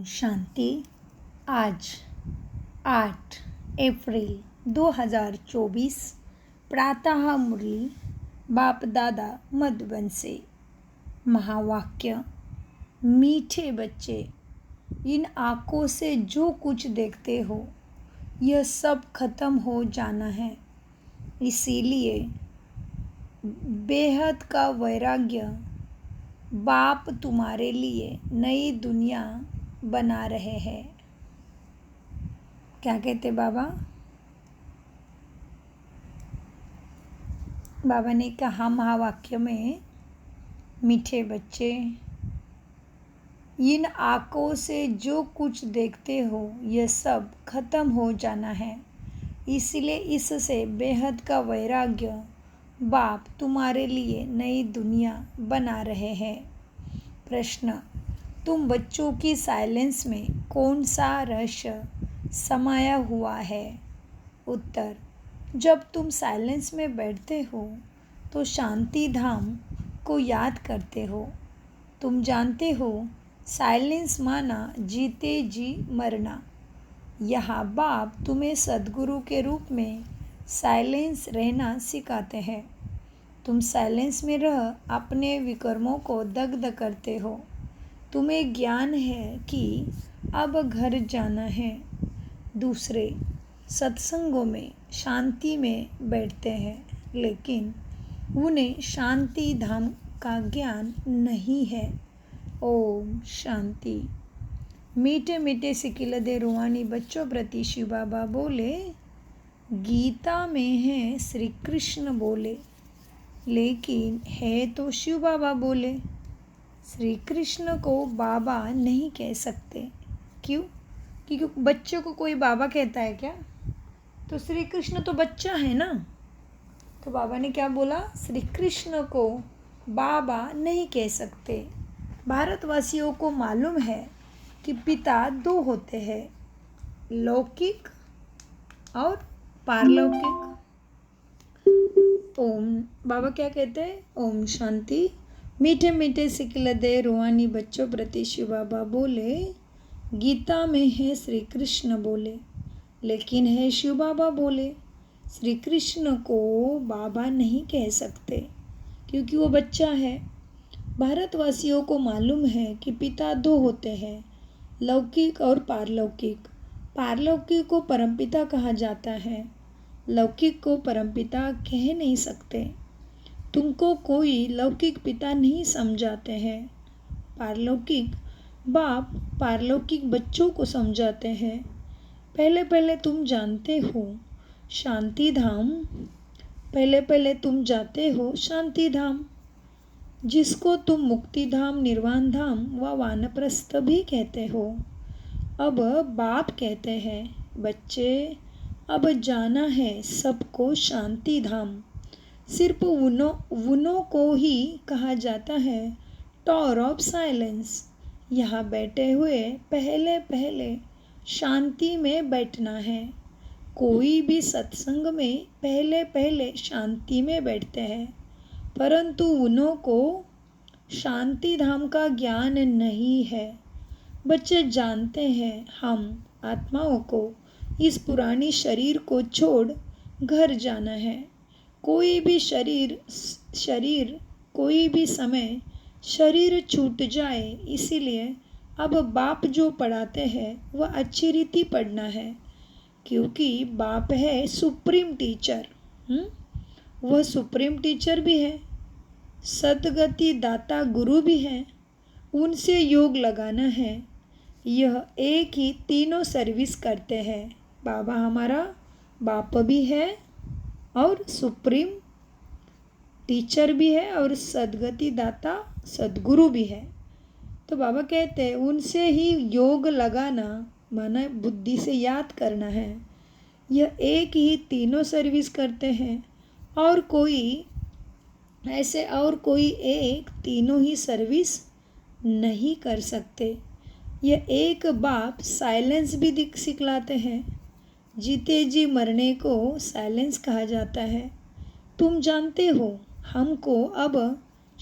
शांति। आज 8 अप्रैल 2024 प्रातः मुरली बाप दादा मधुबन से। महावाक्य। मीठे बच्चे, इन आँखों से जो कुछ देखते हो यह सब खत्म हो जाना है। इसीलिए बेहद का वैराग्य बाप तुम्हारे लिए नई दुनिया बना रहे हैं। क्या कहते बाबा? बाबा ने कहा महावाक्य में, मीठे बच्चे, इन आँखों से जो कुछ देखते हो यह सब खत्म हो जाना है। इसलिए इससे बेहद का वैराग्य बाप तुम्हारे लिए नई दुनिया बना रहे हैं। प्रश्न। तुम बच्चों की साइलेंस में कौन सा रहस्य समाया हुआ है? उत्तर। जब तुम साइलेंस में बैठते हो तो शांति धाम को याद करते हो। तुम जानते हो साइलेंस माना जीते जी मरना। यहाँ बाप तुम्हें सद्गुरु के रूप में साइलेंस रहना सिखाते हैं। तुम साइलेंस में रह अपने विकर्मों को दग्ध करते हो। तुम्हें ज्ञान है कि अब घर जाना है। दूसरे सत्संगों में शांति में बैठते हैं, लेकिन उन्हें शांति धाम का ज्ञान नहीं है। ओम शांति। मीठे मीठे सिकिलदे रूहानी बच्चों प्रति शिव बाबा बोले, गीता में है श्री कृष्ण बोले, लेकिन है तो शिव बाबा बोले। श्री कृष्ण को बाबा नहीं कह सकते। क्यों? क्योंकि बच्चों को कोई बाबा कहता है क्या? तो श्री कृष्ण तो बच्चा है ना। तो बाबा ने क्या बोला? श्री कृष्ण को बाबा नहीं कह सकते। भारतवासियों को मालूम है कि पिता दो होते हैं, लौकिक और पारलौकिक। ओम। बाबा क्या कहते हैं? ओम शांति। मीठे मीठे सिकिलदे रूहानी बच्चों प्रति शिव बाबा बोले, गीता में है श्री कृष्ण बोले, लेकिन है शिव बाबा बोले। श्री कृष्ण को बाबा नहीं कह सकते क्योंकि वो बच्चा है। भारतवासियों को मालूम है कि पिता दो होते हैं, लौकिक और पारलौकिक। पारलौकिक को परमपिता कहा जाता है, लौकिक को परमपिता कह नहीं सकते। तुमको कोई लौकिक पिता नहीं समझाते हैं। पारलौकिक बाप पारलौकिक बच्चों को समझाते हैं। पहले पहले तुम जानते हो शांति धाम। पहले पहले तुम जाते हो शांति धाम, जिसको तुम मुक्ति धाम, निर्वाण धाम व वानप्रस्थ भी कहते हो। अब बाप कहते हैं, बच्चे, अब जाना है सबको शांति धाम। सिर्फ उन्हों को ही कहा जाता है टॉर ऑफ साइलेंस। यहाँ बैठे हुए पहले पहले शांति में बैठना है। कोई भी सत्संग में पहले पहले शांति में बैठते हैं, परंतु उन्हों को शांति धाम का ज्ञान नहीं है। बच्चे जानते हैं हम आत्माओं को इस पुरानी शरीर को छोड़ घर जाना है। कोई भी कोई भी समय शरीर छूट जाए, इसीलिए अब बाप जो पढ़ाते हैं वह अच्छी रीति पढ़ना है, क्योंकि बाप है सुप्रीम टीचर। वह सुप्रीम टीचर भी है, सद्गति दाता गुरु भी है। उनसे योग लगाना है। यह एक ही तीनों सर्विस करते हैं। बाबा हमारा बाप भी है और सुप्रीम टीचर भी है और सद्गति दाता सद्गुरु भी है। तो बाबा कहते हैं उनसे ही योग लगाना माना बुद्धि से याद करना है। यह एक ही तीनों सर्विस करते हैं, और कोई एक तीनों ही सर्विस नहीं कर सकते। यह एक बाप साइलेंस भी सिखलाते हैं। जीते जी मरने को साइलेंस कहा जाता है। तुम जानते हो हमको अब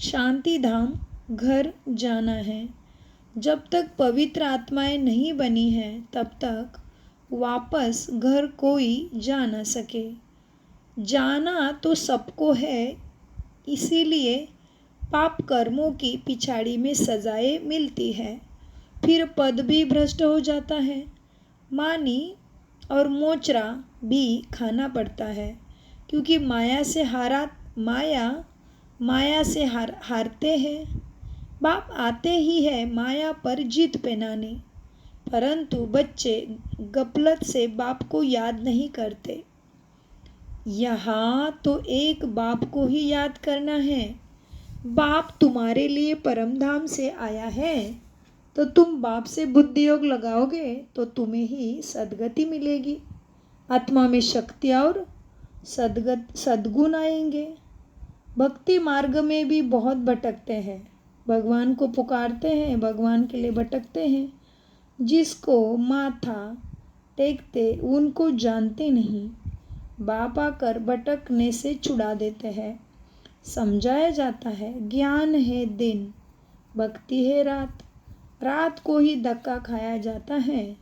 शांति धाम घर जाना है। जब तक पवित्र आत्माएं नहीं बनी हैं तब तक वापस घर कोई जा न सके। जाना तो सबको है, इसीलिए पाप कर्मों की पिछाड़ी में सजाएं मिलती है। फिर पद भी भ्रष्ट हो जाता है, मानी और मोचरा भी खाना पड़ता है, क्योंकि माया से हारते हैं। बाप आते ही है माया पर जीत पहनाने, परंतु बच्चे गफलत से बाप को याद नहीं करते। यहाँ तो एक बाप को ही याद करना है। बाप तुम्हारे लिए परमधाम से आया है, तो तुम बाप से बुद्धि योग लगाओगे तो तुम्हें ही सद्गति मिलेगी। आत्मा में शक्ति और सद्गुण आएंगे। भक्ति मार्ग में भी बहुत भटकते हैं, भगवान को पुकारते हैं, भगवान के लिए भटकते हैं। जिसको माथा टेकते उनको जानते नहीं, बाप आकर भटकने से छुड़ा देते हैं। समझाया जाता है, ज्ञान है दिन, भक्ति है रात। रात को ही धक्का खाया जाता है।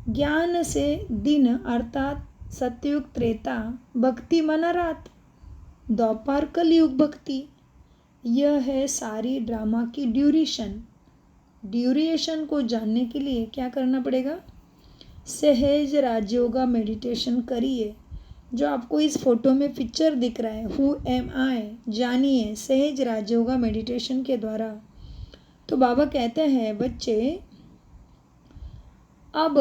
ज्ञान से दिन अर्थात सतयुग त्रेता, भक्ति माना रात, द्वापर कलयुग भक्ति। यह है सारी ड्रामा की ड्यूरेशन को जानने के लिए क्या करना पड़ेगा? सहज राजयोगा मेडिटेशन करिए। जो आपको इस फोटो में पिक्चर दिख रहा है, हु एम आई, जानिए सहज राजयोगा मेडिटेशन के द्वारा। तो बाबा कहते हैं, बच्चे अब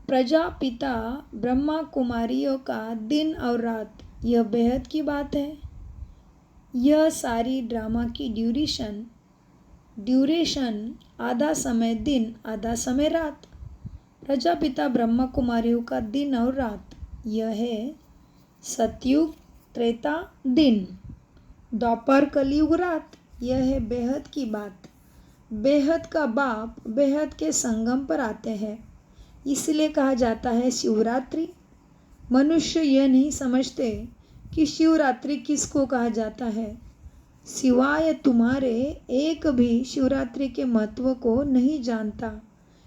प्रजापिता ब्रह्मा कुमारियों का दिन और रात, यह बेहद की बात है। यह सारी ड्रामा की ड्यूरेशन आधा समय दिन आधा समय रात। प्रजापिता ब्रह्मा कुमारियों का दिन और रात, यह है सतयुग त्रेता दिन, द्वापर कलयुग रात। यह है बेहद की बात। बेहद का बाप बेहद के संगम पर आते हैं, इसलिए कहा जाता है शिवरात्रि। मनुष्य यह नहीं समझते कि शिवरात्रि किसको कहा जाता है। सिवाय तुम्हारे एक भी शिवरात्रि के महत्व को नहीं जानता,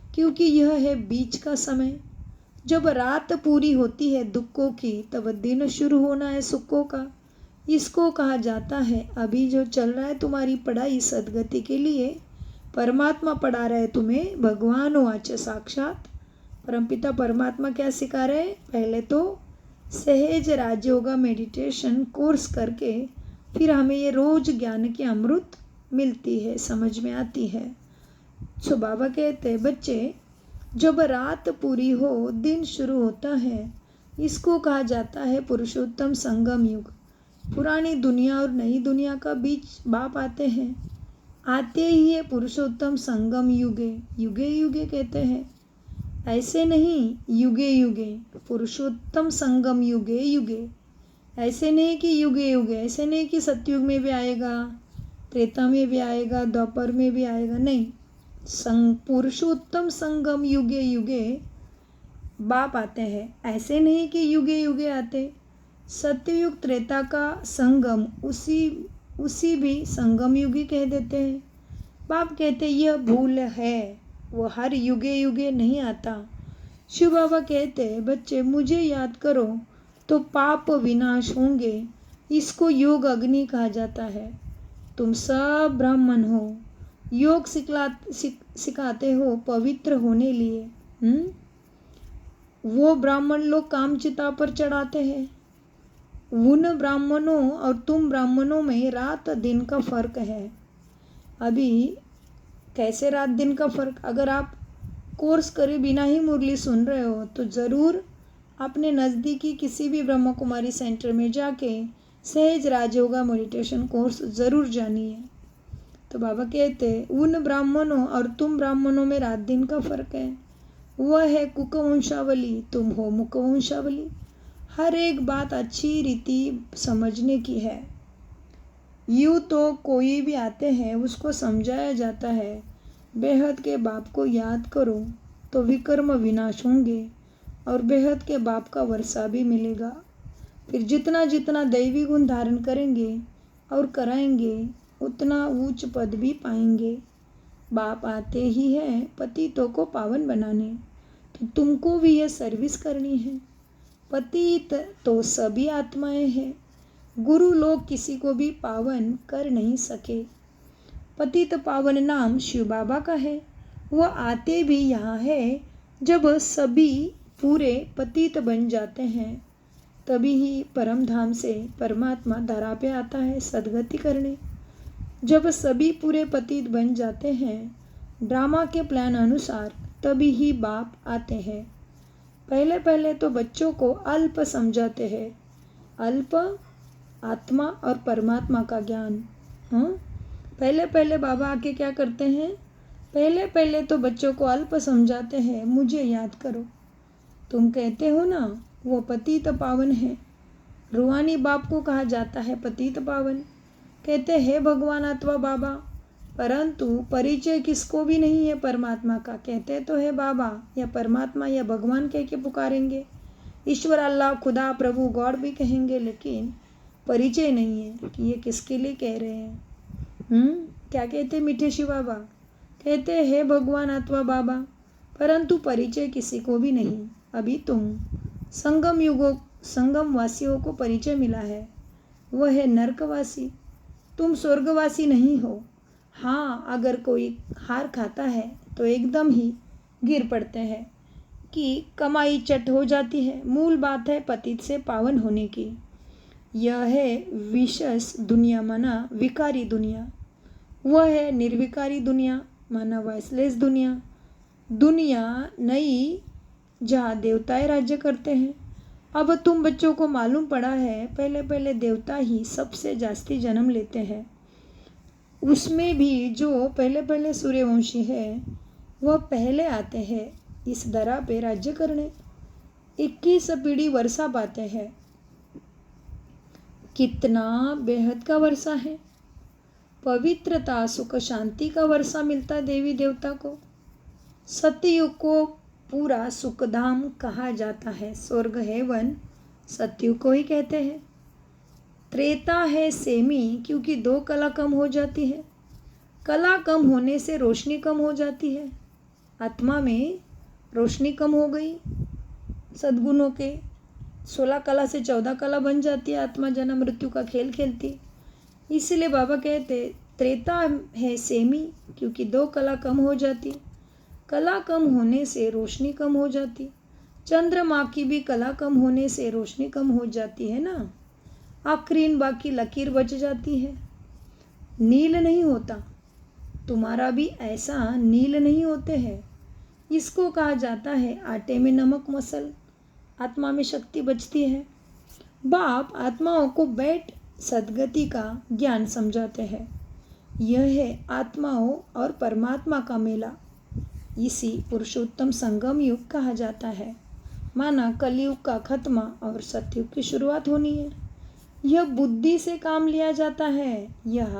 क्योंकि यह है बीच का समय। जब रात पूरी होती है दुखों की, तब दिन शुरू होना है सुखों का। इसको कहा जाता है, अभी जो चल रहा है तुम्हारी पढ़ाई सद्गति के लिए, परमात्मा पढ़ा रहे तुम्हें। भगवान वाच साक्षात परमपिता परमात्मा क्या सिखा रहे हैं? पहले तो सहज राजयोगा मेडिटेशन कोर्स करके फिर हमें ये रोज ज्ञान की अमृत मिलती है, समझ में आती है। सो बाबा कहते हैं, बच्चे जब रात पूरी हो दिन शुरू होता है, इसको कहा जाता है पुरुषोत्तम संगम युग। पुरानी दुनिया और नई दुनिया का बीच बाप आते हैं। आते ही ये पुरुषोत्तम संगम युगे युगे कहते हैं। ऐसे नहीं युगे युगे, पुरुषोत्तम संगम युगे युगे। ऐसे नहीं कि युगे युगे, ऐसे नहीं कि सतयुग में भी आएगा, त्रेता में भी आएगा, द्वापर में भी आएगा, नहीं। पुरुषोत्तम संगम युगे युगे बाप आते हैं। ऐसे नहीं कि युगे युगे आते। सत्ययुग त्रेता का संगम उसी भी संगम युगी कह देते हैं। बाप कहते यह भूल है, वो हर युगे युगे नहीं आता। शिव बाबा कहते हैं, बच्चे मुझे याद करो तो पाप विनाश होंगे। इसको योग अग्नि कहा जाता है। तुम सब ब्राह्मण हो, योग सिखाते हो पवित्र होने लिए। वो ब्राह्मण लोग कामचिता पर चढ़ाते हैं। उन ब्राह्मणों और तुम ब्राह्मणों में रात दिन का फर्क है। अभी कैसे रात दिन का फर्क? अगर आप कोर्स करे बिना ही मुरली सुन रहे हो तो ज़रूर अपने नज़दीकी किसी भी ब्रह्मा कुमारी सेंटर में जाके सहज राजयोगा मेडिटेशन कोर्स ज़रूर जानिए। तो बाबा कहते उन ब्राह्मणों और तुम ब्राह्मणों में रात दिन का फर्क है। वह है कुकवंशावली, तुम हो मुकवंशावली। हर एक बात अच्छी रीति समझने की है। यूँ तो कोई भी आते हैं उसको समझाया जाता है, बेहद के बाप को याद करो तो विकर्म विनाश होंगे और बेहद के बाप का वर्षा भी मिलेगा। फिर जितना जितना दैवी गुण धारण करेंगे और कराएंगे, उतना ऊंच पद भी पाएंगे। बाप आते ही हैं पतितों को पावन बनाने, तो तुमको भी यह सर्विस करनी है। पतित तो सभी आत्माएं हैं, गुरु लोग किसी को भी पावन कर नहीं सके। पतित पावन नाम शिव बाबा का है। वह आते भी यहाँ है जब सभी पूरे पतित बन जाते हैं, तभी ही परम धाम से परमात्मा धरा पे आता है सद्गति करने। जब सभी पूरे पतित बन जाते हैं ड्रामा के प्लान अनुसार, तभी ही बाप आते हैं। पहले पहले तो बच्चों को अल्प समझाते हैं, अल्प आत्मा और परमात्मा का ज्ञान। पहले पहले बाबा आके क्या करते हैं, पहले पहले तो बच्चों को अल्प समझाते हैं, मुझे याद करो। तुम कहते हो ना वो पतित पावन है, रूहानी बाप को कहा जाता है पतित पावन। कहते हैं भगवान अथवा बाबा, परंतु परिचय किसको भी नहीं है परमात्मा का। कहते तो है बाबा या परमात्मा या भगवान कह के पुकारेंगे, ईश्वर, अल्लाह, खुदा, प्रभु, गॉड भी कहेंगे, लेकिन परिचय नहीं है कि ये किसके लिए कह रहे हैं। क्या कहते मीठे शिव बाबा, कहते हैं भगवान अथवा बाबा, परंतु परिचय किसी को भी नहीं। अभी तुम संगम वासियों को परिचय मिला है, वह है नरकवासी। तुम स्वर्गवासी नहीं हो। हाँ, अगर कोई हार खाता है तो एकदम ही गिर पड़ते हैं कि कमाई चट हो जाती है। मूल बात है पतित से पावन होने की। यह है विशेष दुनिया माना विकारी दुनिया, वह है निर्विकारी दुनिया माना वॉइसलेस दुनिया। दुनिया नई जहाँ देवताएं राज्य करते हैं। अब तुम बच्चों को मालूम पड़ा है पहले पहले देवता ही सबसे जास्ती जन्म लेते हैं। उसमें भी जो पहले पहले सूर्यवंशी है वह पहले आते हैं इस धरा पे राज्य करने। 21 पीढ़ी वर्षा पाते हैं। कितना बेहद का वर्षा है, पवित्रता, सुख, शांति का वर्षा मिलता है देवी देवता को। सतयुग को पूरा सुखधाम कहा जाता है। स्वर्ग हेवन सतयुग को ही कहते हैं। त्रेता है सेमी, क्योंकि 2 कला कम हो जाती है। कला कम होने से रोशनी कम हो जाती है। आत्मा में रोशनी कम हो गई, सद्गुणों के 16 कला से 14 कला बन जाती है। आत्मा जन्म मृत्यु का खेल खेलती। इसलिए बाबा कहते त्रेता है सेमी, क्योंकि 2 कला कम हो जाती। कला कम होने से रोशनी कम हो जाती। चंद्रमा की भी कला कम होने से रोशनी कम हो जाती है ना। आखिरीन बाकी लकीर बच जाती है। नील नहीं होता, तुम्हारा भी ऐसा नील नहीं होते हैं। इसको कहा जाता है आटे में नमक मसल। आत्मा में शक्ति बचती है। बाप आत्माओं को बैठ सद्गति का ज्ञान समझाते हैं। यह है आत्माओं और परमात्मा का मेला। इसी पुरुषोत्तम संगम युग कहा जाता है। माना कलयुग का खत्मा और सतयुग की शुरुआत होनी है। यह बुद्धि से काम लिया जाता है। यह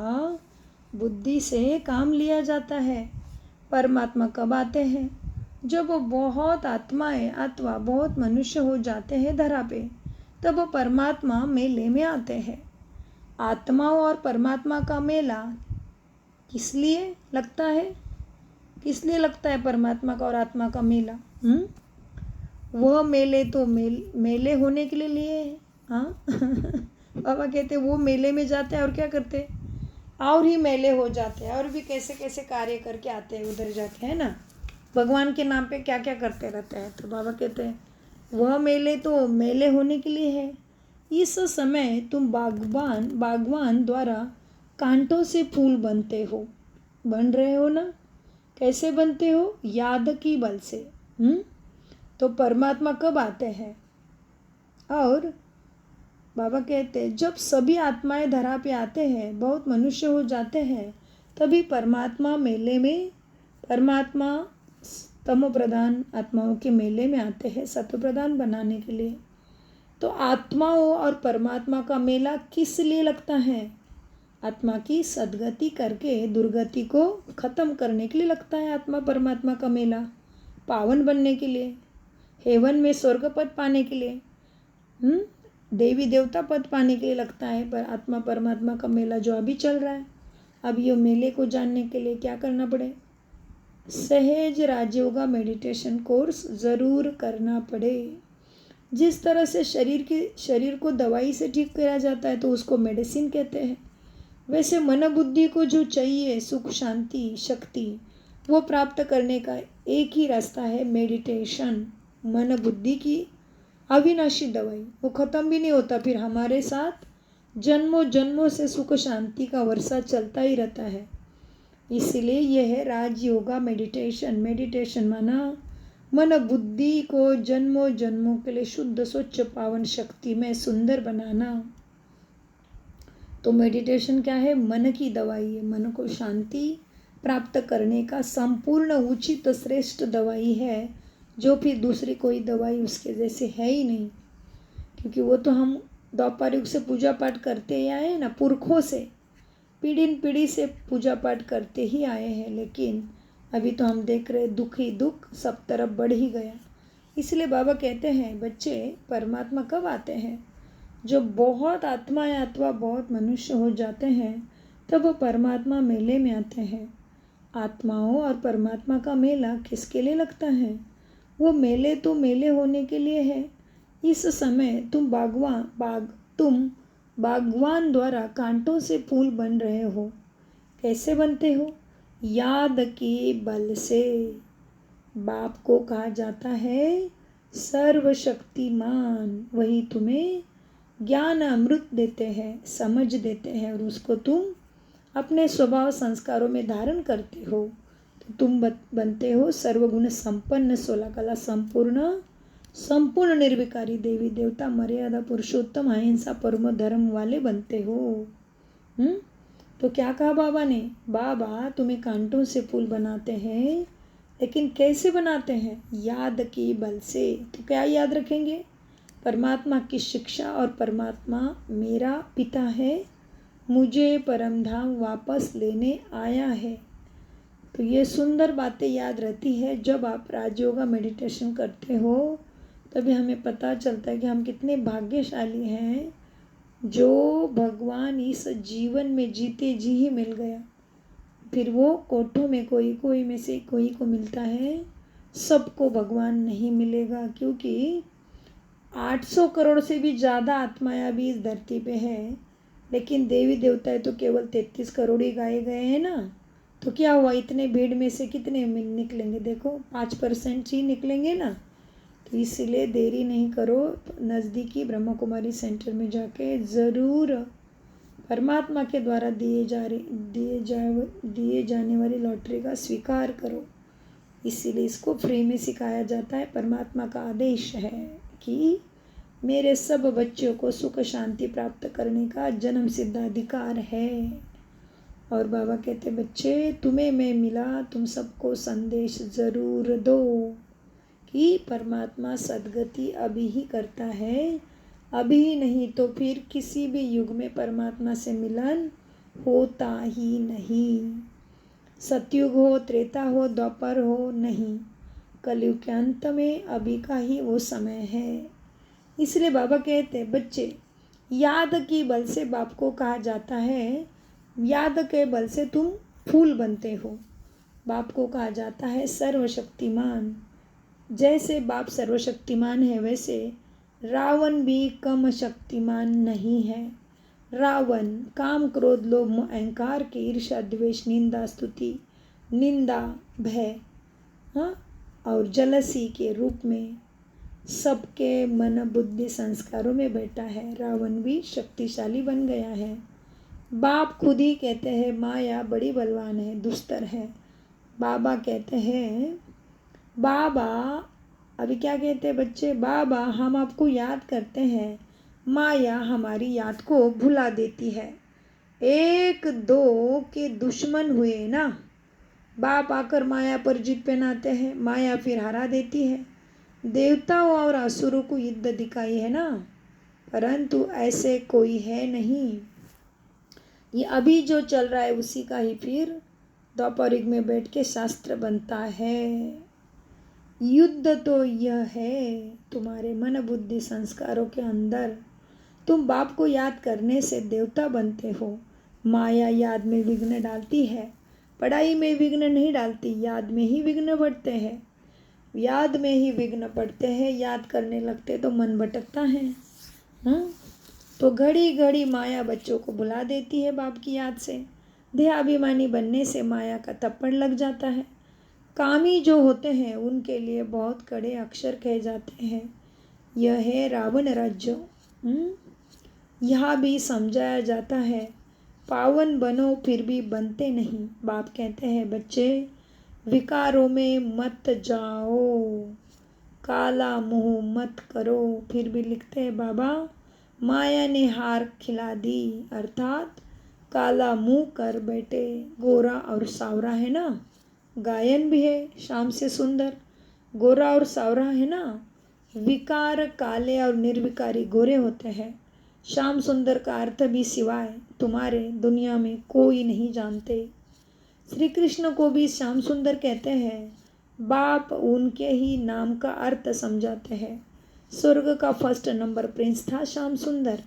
बुद्धि से काम लिया जाता है। परमात्मा कब आते हैं, जब बहुत आत्माएं अथवा बहुत मनुष्य हो जाते हैं धरा पे, तब परमात्मा मेले में आते हैं। आत्माओं और परमात्मा का मेला किस लिए लगता है, किस लिए लगता है परमात्मा का और आत्मा का मेला? वह मेले तो मेले होने के लिए है। हाँ बाबा कहते वो मेले में जाते हैं और क्या करते, और ही मेले हो जाते हैं और भी कैसे कैसे कार्य करके आते हैं, उधर जाके, है ना, भगवान के नाम पे क्या क्या करते रहते हैं। तो बाबा कहते हैं वह मेले तो मेले होने के लिए है। इस समय तुम बागवान द्वारा कांटों से फूल बनते हो, बन रहे हो ना। कैसे बनते हो, याद की बल से। तो परमात्मा कब आते हैं, और बाबा कहते हैं जब सभी आत्माएं धरा पे आते हैं, बहुत मनुष्य हो जाते हैं, तभी परमात्मा मेले में, परमात्मा तमो प्रधान आत्माओं के मेले में आते हैं सत्व प्रधान बनाने के लिए। तो आत्माओं और परमात्मा का मेला किस लिए लगता है, आत्मा की सद्गति करके दुर्गति को खत्म करने के लिए लगता है। आत्मा परमात्मा का मेला पावन बनने के लिए, हेवन में स्वर्ग पद पाने के लिए, देवी देवता पद पाने के लिए लगता है। पर आत्मा परमात्मा का मेला जो अभी चल रहा है, अब ये मेले को जानने के लिए क्या करना पड़े, सहज राजयोगा मेडिटेशन कोर्स ज़रूर करना पड़े। जिस तरह से शरीर को दवाई से ठीक किया जाता है तो उसको मेडिसिन कहते हैं, वैसे मन बुद्धि को जो चाहिए सुख शांति शक्ति वो प्राप्त करने का एक ही रास्ता है मेडिटेशन। मन बुद्धि की अविनाशी दवाई, वो ख़त्म भी नहीं होता, फिर हमारे साथ जन्मों जन्मों से सुख शांति का वर्षा चलता ही रहता है। इसीलिए यह है राजयोगा मेडिटेशन। मेडिटेशन माना मन बुद्धि को जन्मों जन्मों के लिए शुद्ध स्वच्छ पावन शक्ति में सुंदर बनाना। तो मेडिटेशन क्या है? मन की दवाई है, मन को शांति प्राप्त करने का संपूर्ण उचित श्रेष्ठ दवाई है, जो फिर दूसरी कोई दवाई उसके जैसे है ही नहीं। क्योंकि वो तो हम द्वापर युग से पूजा पाठ करते ही आए हैं ना, पुरखों से पीढ़ी से पूजा पाठ करते ही आए हैं। लेकिन अभी तो हम देख रहे दुख ही दुख सब तरफ बढ़ ही गया। इसलिए बाबा कहते हैं बच्चे परमात्मा कब आते हैं? जो बहुत आत्माएं अथवा बहुत मनुष्य हो जाते हैं तब वो परमात्मा मेले में आते हैं। आत्माओं और परमात्मा का मेला किसके लिए लगता है? वो मेले तो मेले होने के लिए है। इस समय तुम बागवान द्वारा कांटों से फूल बन रहे हो। कैसे बनते हो? याद के बल से। बाप को कहा जाता है सर्वशक्तिमान, वही तुम्हें ज्ञान अमृत देते हैं, समझ देते हैं और उसको तुम अपने स्वभाव संस्कारों में धारण करते हो। तो तुम बनते हो सर्वगुण संपन्न 16 कला संपूर्ण निर्विकारी देवी देवता मर्यादा पुरुषोत्तम अहिंसा परम धर्म वाले बनते हो। तो क्या कहा बाबा ने? बाबा तुम्हें कांटों से फूल बनाते हैं, लेकिन कैसे बनाते हैं? याद के बल से। तो क्या याद रखेंगे? परमात्मा की शिक्षा और परमात्मा मेरा पिता है, मुझे परमधाम वापस लेने आया है। तो ये सुंदर बातें याद रहती है। जब आप राजयोगा मेडिटेशन करते हो तभी हमें पता चलता है कि हम कितने भाग्यशाली हैं, जो भगवान इस जीवन में जीते जी ही मिल गया। फिर वो कोठों में कोई में से कोई को मिलता है, सबको भगवान नहीं मिलेगा। क्योंकि 800 करोड़ से भी ज़्यादा आत्माएं अभी इस धरती पे है, लेकिन देवी देवताएं तो केवल 33 करोड़ ही गाए गए हैं ना। तो क्या हुआ? इतने भीड़ में से कितने निकलेंगे? देखो 5% ही निकलेंगे ना। तो इसलिए देरी नहीं करो, नज़दीकी ब्रह्मा कुमारी सेंटर में जाके ज़रूर परमात्मा के द्वारा दिए जाने वाली लॉटरी का स्वीकार करो। इसीलिए इसको फ्री में सिखाया जाता है। परमात्मा का आदेश है कि मेरे सब बच्चों को सुख शांति प्राप्त करने का जन्म सिद्ध अधिकार है। और बाबा कहते बच्चे तुम्हें मैं मिला, तुम सबको संदेश ज़रूर दो कि परमात्मा सद्गति अभी ही करता है, अभी नहीं तो फिर किसी भी युग में परमात्मा से मिलन होता ही नहीं। सतयुग हो, त्रेता हो, द्वापर हो, नहीं, कलयुग के अंत में अभी का ही वो समय है। इसलिए बाबा कहते बच्चे याद की बल से बाप को कहा जाता है, याद के बल से तुम फूल बनते हो। बाप को कहा जाता है सर्वशक्तिमान। जैसे बाप सर्वशक्तिमान है वैसे रावण भी कम शक्तिमान नहीं है। रावण काम क्रोध लोभ मोह अहंकार के ईर्ष्या द्वेष निंदा स्तुति निंदा भय और जलसी के रूप में सबके मन बुद्धि संस्कारों में बैठा है। रावण भी शक्तिशाली बन गया है। बाप खुद ही कहते हैं माया बड़ी बलवान है, दुस्तर है। बाबा कहते हैं बाबा अभी क्या कहते हैं बच्चे? बाबा हम आपको याद करते हैं, माया हमारी याद को भुला देती है। 1-2 के दुश्मन हुए ना, बाप आकर माया पर जीत पहनाते हैं, माया फिर हरा देती है। देवताओं और असुरों को युद्ध दिखाई है ना, परंतु ऐसे कोई है नहीं। ये अभी जो चल रहा है उसी का ही फिर द्वापर युग में बैठ के शास्त्र बनता है। युद्ध तो यह है तुम्हारे मन बुद्धि संस्कारों के अंदर। तुम बाप को याद करने से देवता बनते हो। माया याद में विघ्न डालती है, पढ़ाई में विघ्न नहीं डालती, याद में ही विघ्न पड़ते हैं। याद में ही विघ्न पड़ते हैं, याद करने लगते तो मन भटकता है। तो घड़ी घड़ी माया बच्चों को बुला देती है बाप की याद से। देहाभिमानी बनने से माया का थप्पड़ लग जाता है। कामी जो होते हैं उनके लिए बहुत कड़े अक्षर कहे जाते हैं। यह है रावण राज्य। यह भी समझाया जाता है, पावन बनो फिर भी बनते नहीं। बाप कहते हैं, बच्चे विकारों में मत जाओ, काला मुंह मत करो। फिर भी लिखते हैं बाबा, माया ने हार खिला दी, अर्थात काला मुंह कर बैठे। गोरा और सावरा है ना, गायन भी है शाम से सुंदर। गोरा और सावरा है ना, विकार काले और निर्विकारी गोरे होते हैं। श्याम सुंदर का अर्थ भी सिवाय तुम्हारे दुनिया में कोई नहीं जानते। श्री कृष्ण को भी श्याम सुंदर कहते हैं। बाप उनके ही नाम का अर्थ समझाते हैं। स्वर्ग का फर्स्ट नंबर प्रिंस था श्याम सुंदर।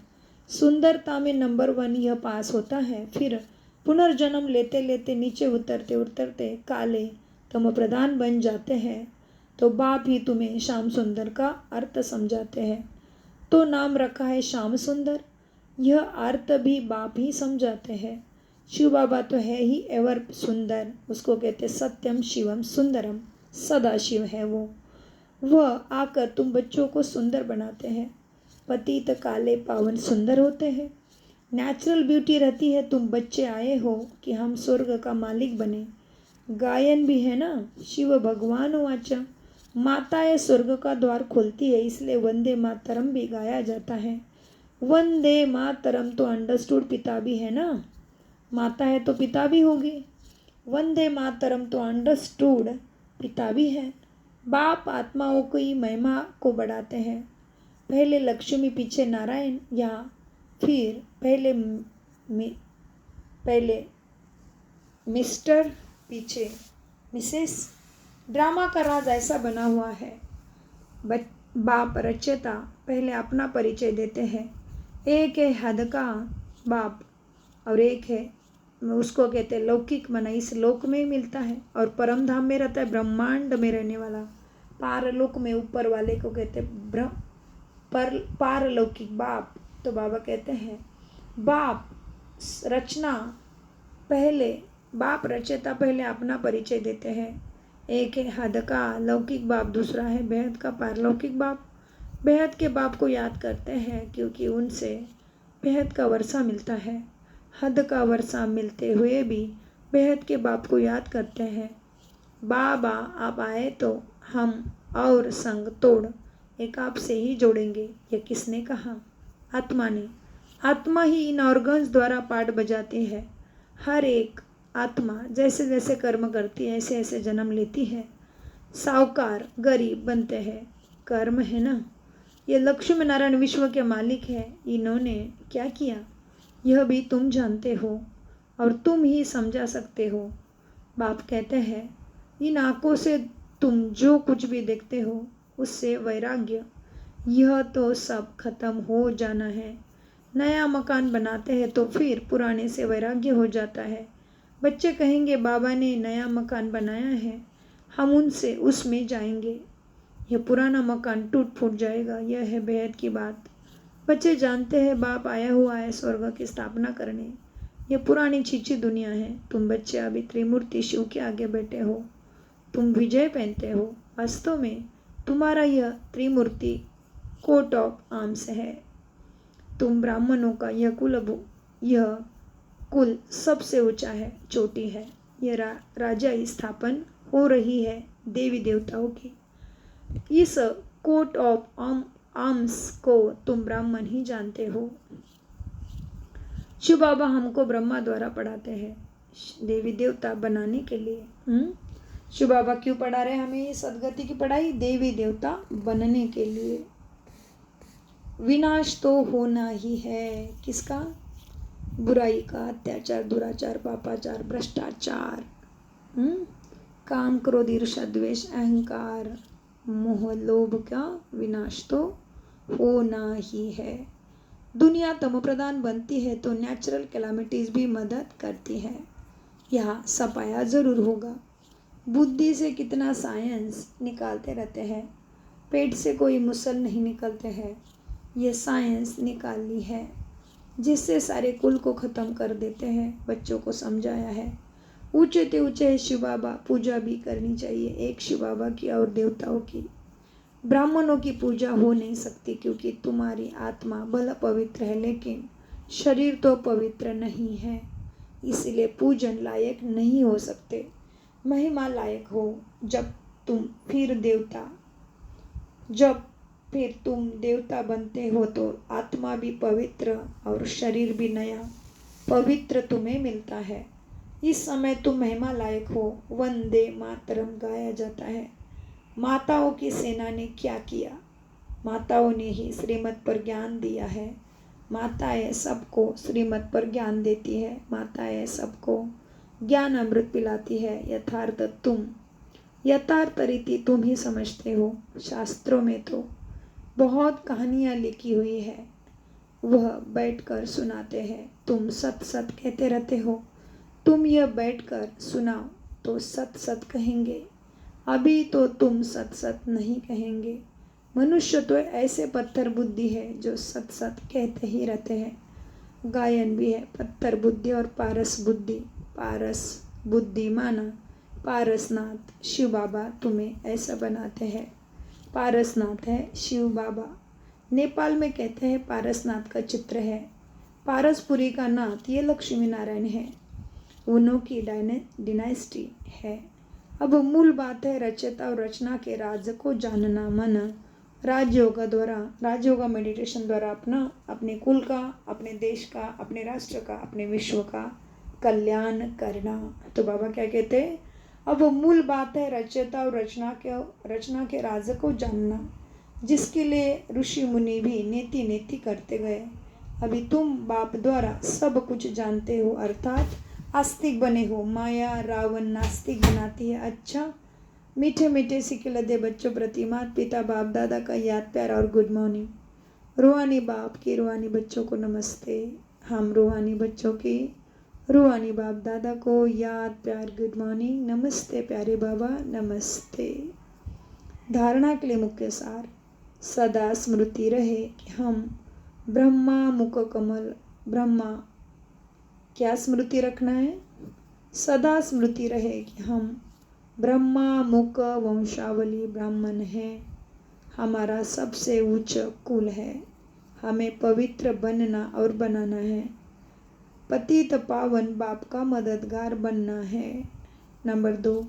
सुंदरता में नंबर 1 यह पास होता है। फिर पुनर्जन्म लेते लेते नीचे उतरते उतरते काले तम प्रधान बन जाते हैं। तो बाप ही तुम्हें श्याम सुंदर का अर्थ समझाते हैं। तो नाम रखा है श्याम सुंदर। यह अर्थ भी बाप ही समझाते हैं। शिव बाबा तो है ही एवर सुंदर, उसको कहते सत्यम शिवम सुंदरम, सदा शिव है वो। वह आकर तुम बच्चों को सुंदर बनाते हैं। पतित काले पावन सुंदर होते हैं। नेचुरल ब्यूटी रहती है। तुम बच्चे आए हो कि हम स्वर्ग का मालिक बने। गायन भी है ना, शिव भगवान वाचा, माताएं स्वर्ग का द्वार खोलती है, इसलिए वंदे मातरम भी गाया जाता है। वंदे मातरम तो अंडरस्टूड पिता भी है ना, माता है तो पिता भी होगी। वंदे मातरम तो अंडरस्टूड पिता भी है। बाप आत्माओं की महिमा को बढ़ाते हैं। पहले लक्ष्मी पीछे नारायण, या फिर पहले मिस्टर पीछे मिसेस। ड्रामा का राज ऐसा बना हुआ है। बाप रचयिता पहले अपना परिचय देते हैं। एक है हद का बाप और एक है, उसको कहते हैं लौकिक मना, इस लोक में मिलता है और परम धाम में रहता है, ब्रह्मांड में रहने वाला। पारलोक में ऊपर वाले को कहते हैं पारलौकिक बाप। तो बाबा कहते हैं बाप रचना पहले, बाप रचयिता पहले अपना परिचय देते हैं। एक है हद का लौकिक बाप, दूसरा है बेहद का पारलौकिक बाप। बेहद के बाप को याद करते हैं क्योंकि उनसे बेहद का वर्षा मिलता है। हद का वर्षा मिलते हुए भी बेहद के बाप को याद करते हैं। बाबा आप आए तो हम और संग तोड़ एक आपसे ही जोड़ेंगे। यह किसने कहा? आत्मा ने। आत्मा ही इन ऑर्गन्स द्वारा पाठ बजाती है। हर एक आत्मा जैसे जैसे कर्म करती है ऐसे ऐसे जन्म लेती है। साहूकार गरीब बनते हैं, कर्म है ना। ये लक्ष्मी नारायण विश्व के मालिक है। इन्होंने क्या किया यह भी तुम जानते हो और तुम ही समझा सकते हो। बाप कहते हैं इन आँखों से तुम जो कुछ भी देखते हो उससे वैराग्य, यह तो सब खत्म हो जाना है। नया मकान बनाते हैं तो फिर पुराने से वैराग्य हो जाता है। बच्चे कहेंगे बाबा ने नया मकान बनाया है, हम उनसे उसमें जाएंगे। यह पुराना मकान टूट फूट जाएगा। यह है बेहद की बात। बच्चे जानते हैं बाप आया हुआ है स्वर्ग की स्थापना करने। यह पुरानी छीछी दुनिया है। तुम बच्चे अभी त्रिमूर्ति शिव के आगे बैठे हो, तुम विजय पहनते हो। वास्तव में तुम्हारा यह त्रिमूर्ति कोट ऑफ आर्म्स है। तुम ब्राह्मणों का यह कुल सबसे ऊंचा है, चोटी है। यह राजा स्थापन हो रही है देवी देवताओं की। इस कोट ऑफ आर्म्स को तुम ब्राह्मण ही जानते हो। शिव बाबा हमको ब्रह्मा द्वारा पढ़ाते हैं देवी देवता बनाने के लिए। शिव बाबा क्यों पढ़ा रहे हमें सदगति की पढ़ाई? देवी देवता बनने के लिए। विनाश तो होना ही है। किसका? बुराई का, अत्याचार, दुराचार, पापाचार, भ्रष्टाचार, काम, क्रोध, ईर्ष्या, द्वेष, अहंकार, मोह, लोभ का विनाश तो होना ही है। दुनिया तम प्रधान बनती है तो नेचुरल कैलामिटीज भी मदद करती है। यहाँ सफाया ज़रूर होगा। बुद्धि से कितना साइंस निकालते रहते हैं, पेट से कोई मुसल नहीं निकलते हैं। ये साइंस निकाल ली है, जिससे सारे कुल को ख़त्म कर देते हैं। बच्चों को समझाया है। ऊंचे ते ऊंचे शिव बाबा, पूजा भी करनी चाहिए, एक शिव बाबा की और देवताओं की। ब्राह्मणों की पूजा हो नहीं सकती, क्योंकि तुम्हारी आत्मा भला पवित्र है, लेकिन शरीर तो पवित्र नहीं है, इसलिए पूजन लायक नहीं हो सकते। महिमा लायक हो जब तुम देवता बनते हो, तो आत्मा भी पवित्र और शरीर भी नया पवित्र तुम्हें मिलता है। इस समय तुम महिमा लायक हो। वंदे मातरम गाया जाता है। माताओं की सेना ने क्या किया? माताओं ने ही श्रीमत पर ज्ञान दिया है। माताएं सबको श्रीमत पर ज्ञान देती है। माताएं सबको ज्ञान अमृत पिलाती है। यथार्थ रीति तुम ही समझते हो। शास्त्रों में तो बहुत कहानियाँ लिखी हुई है, वह बैठकर सुनाते हैं। तुम सत सत कहते रहते हो। तुम यह बैठकर सुनाओ तो सत सत कहेंगे। अभी तो तुम सत सत नहीं कहेंगे। मनुष्य तो ऐसे पत्थर बुद्धि है जो सत सत कहते ही रहते हैं। गायन भी है, पत्थर बुद्धि और पारस बुद्धि। पारस बुद्धि माना पारसनाथ शिव बाबा तुम्हें ऐसा बनाते हैं। पारसनाथ है शिव बाबा। नेपाल में कहते हैं पारसनाथ का चित्र है। पारसपुरी का नाथ ये लक्ष्मी नारायण है, उन्हों की डिनाइस्टी है। अब मूल बात है रचयिता और रचना के राज को जानना। मन राजयोगा मेडिटेशन द्वारा अपने कुल का, अपने देश का, अपने राष्ट्र का, अपने विश्व का कल्याण करना। तो बाबा क्या कहते हैं? अब मूल बात है रचयिता और रचना के राज को जानना, जिसके लिए ऋषि मुनि भी नीति करते गए। अभी तुम बाप द्वारा सब कुछ जानते हो, अर्थात आस्तिक बने हो। माया रावण नास्तिक बनाती है। अच्छा, मीठे मीठे सिक्के लदे बच्चों प्रति माता पिता बाप दादा का याद प्यार और गुड मॉर्निंग। रूहानी बाप की रूहानी बच्चों को नमस्ते। हम रूहानी बच्चों की रूहानी बाप दादा को याद प्यार गुड मॉर्निंग। नमस्ते प्यारे बाबा, नमस्ते। धारणा के लिए मुख्य सार, सदा स्मृति रहे कि हम ब्रह्मा मुख कमल। ब्रह्मा क्या स्मृति रखना है? सदा स्मृति रहे कि हम ब्रह्मा मुख वंशावली ब्राह्मण हैं। हमारा सबसे उच्च कुल है। हमें पवित्र बनना और बनाना है। पतित पावन बाप का मददगार बनना है। नंबर 2,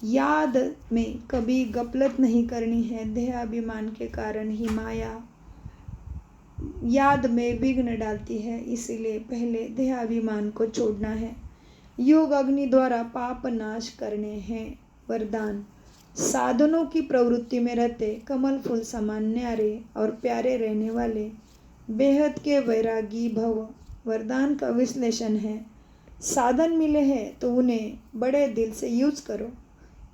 याद में कभी गफलत नहीं करनी है। देहाभिमान के कारण ही माया याद में विघ्न डालती है, इसीलिए पहले देहाभिमान को छोड़ना है। योग अग्नि द्वारा पाप नाश करने हैं। वरदान, साधनों की प्रवृत्ति में रहते कमल फूल समान न्यारे और प्यारे रहने वाले बेहद के वैरागी भव। वरदान का विश्लेषण है, साधन मिले हैं तो उन्हें बड़े दिल से यूज करो।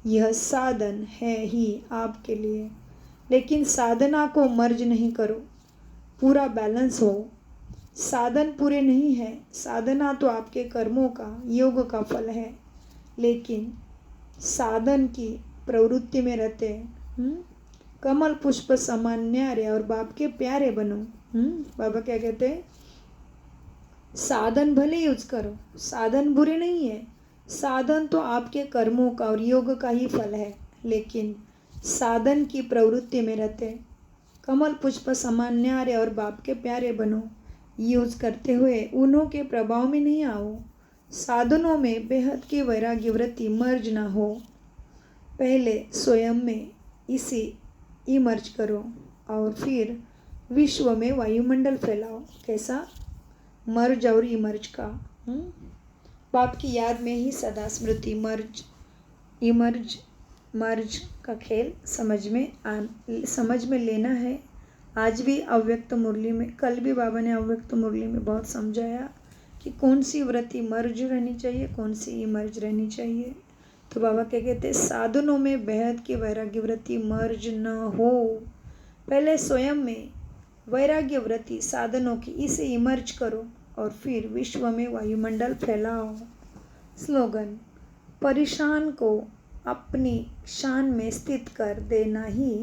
यह साधन है ही आपके लिए, लेकिन साधना को मर्ज नहीं करो, पूरा बैलेंस हो। साधन पूरे नहीं है। साधना तो आपके कर्मों का, योग का फल है, लेकिन साधन की प्रवृत्ति में रहते कमल पुष्प समान न्यारे और बाप के प्यारे बनो। बाबा क्या कहते हैं? साधन भले यूज करो, साधन बुरे नहीं है। साधन तो आपके कर्मों का और योग का ही फल है, लेकिन साधन की प्रवृत्ति में रहते कमल पुष्प समान न्यारे और बाप के प्यारे बनो। यूज करते हुए उन्हों के प्रभाव में नहीं आओ। साधनों में बेहद की वैराग्य वृत्ति मर्ज ना हो। पहले स्वयं में इसे इमर्ज करो और फिर विश्व में वायुमंडल फैलाओ। कैसा? मर्ज और इमर्ज का। बाप की याद में ही सदा स्मृति। मर्ज का खेल समझ में लेना है। आज भी अव्यक्त मुरली में, कल भी बाबा ने अव्यक्त मुरली में बहुत समझाया कि कौन सी वृत्ति मर्ज रहनी चाहिए, कौन सी इमर्ज रहनी चाहिए। तो बाबा क्या कहते हैं? साधनों में बेहद की वैराग्य वृत्ति मर्ज न हो। पहले स्वयं में वैराग्य वृत्ति साधनों की इसे इमर्ज करो और फिर विश्व में वायुमंडल फैलाओ। स्लोगन, परेशान को अपनी शान में स्थित कर देना ही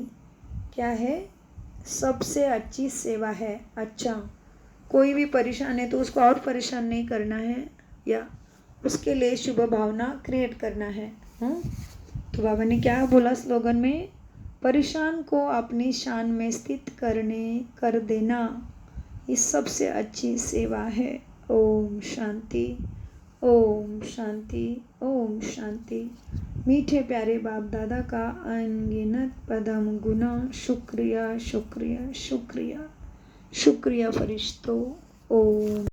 क्या है, सबसे अच्छी सेवा है। अच्छा, कोई भी परेशान है तो उसको और परेशान नहीं करना है या उसके लिए शुभ भावना क्रिएट करना है। तो बाबा ने क्या बोला स्लोगन में, परेशान को अपनी शान में स्थित कर देना ये सबसे अच्छी सेवा है। ओम शांति, ओम शांति, ओम शांति। मीठे प्यारे बाप दादा का अनगिनत पदम गुना शुक्रिया शुक्रिया शुक्रिया शुक्रिया फरिश्तों। ओम।